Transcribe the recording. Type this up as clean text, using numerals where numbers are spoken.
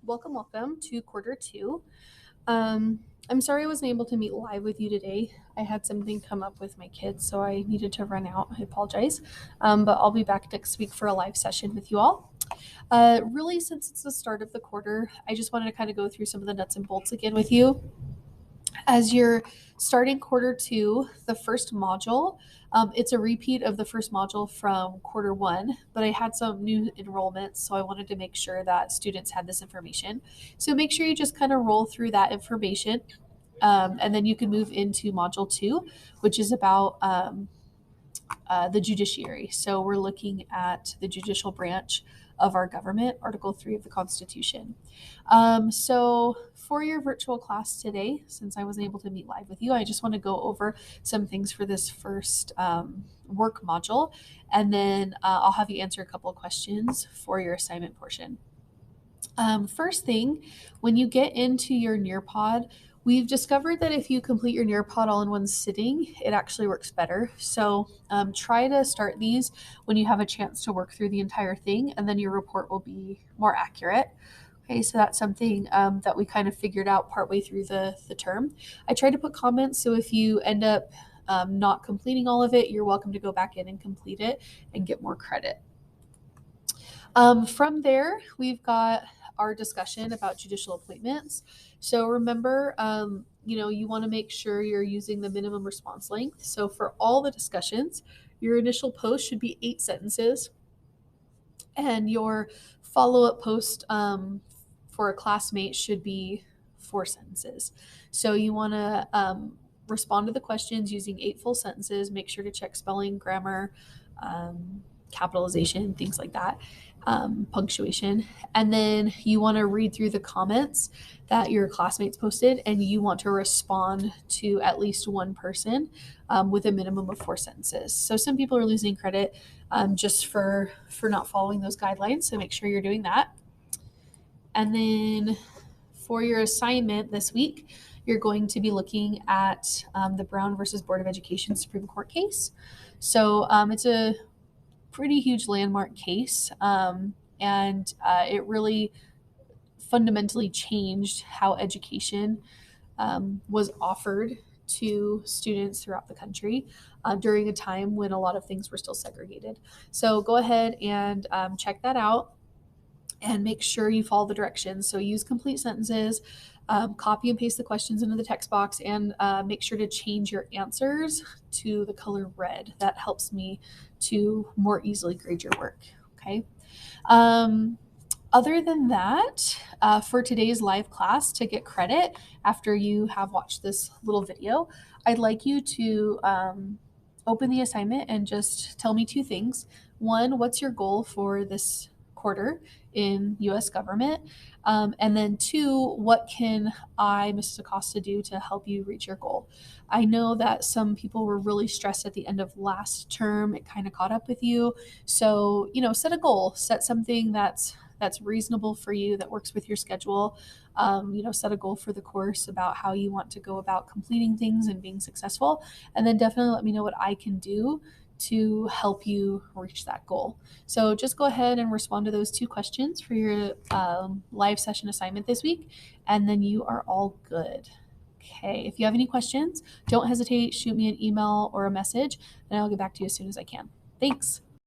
Welcome to quarter two. I'm sorry I wasn't able to meet live with you today. I had something come up with my kids, so I needed to run out. I apologize. But I'll be back next week for a live session with you all. Really, since it's the start of the quarter, I just wanted to kind of go through some of the nuts and bolts again with you. As you're starting quarter two, the first module, it's a repeat of the first module from quarter one, but I had some new enrollments, so I wanted to make sure that students had this information. So make sure you just kind of roll through that information, and then you can move into module two, which is about the judiciary. So we're looking at the judicial branch of our government, Article 3 of the Constitution. So for your virtual class today, since I wasn't able to meet live with you, I just want to go over some things for this first work module, and then I'll have you answer a couple of questions for your assignment portion. First thing, when you get into your Nearpod, we've discovered that if you complete your Nearpod all in one sitting, it actually works better. So try to start these when you have a chance to work through the entire thing, and then your report will be more accurate. Okay, so that's something that we kind of figured out partway through the term. I tried to put comments, so if you end up not completing all of it, you're welcome to go back in and complete it and get more credit. From there, we've got our discussion about judicial appointments. So remember, you want to make sure you're using the minimum response length. So for all the discussions, your initial post should be 8 sentences, and your follow-up post for a classmate should be 4 sentences. So you want to respond to the questions using 8 full sentences. Make sure to check spelling, grammar, capitalization, things like that, punctuation. And then you want to read through the comments that your classmates posted, and you want to respond to at least one person with a minimum of 4 sentences. So some people are losing credit just for not following those guidelines, so make sure you're doing that. And then for your assignment this week, you're going to be looking at the Brown versus Board of Education Supreme Court case. So it's a pretty huge landmark case, and it really fundamentally changed how education was offered to students throughout the country during a time when a lot of things were still segregated. So go ahead and check that out and make sure you follow the directions. So use complete sentences, copy and paste the questions into the text box, and make sure to change your answers to the color red. That helps me to more easily grade your work. Okay. Other than that, for today's live class, to get credit after you have watched this little video, I'd like you to open the assignment and just tell me 2 things. One, what's your goal for this quarter in U.S. government? And then 2, what can I, Mrs. Acosta, do to help you reach your goal? I know that some people were really stressed at the end of last term. It kind of caught up with you. So, set a goal, set something that's reasonable for you, that works with your schedule. Set a goal for the course about how you want to go about completing things and being successful. And then definitely let me know what I can do to help you reach that goal. So just go ahead and respond to those 2 questions for your live session assignment this week, and then you are all good. Okay, if you have any questions, don't hesitate, shoot me an email or a message, and I'll get back to you as soon as I can. Thanks.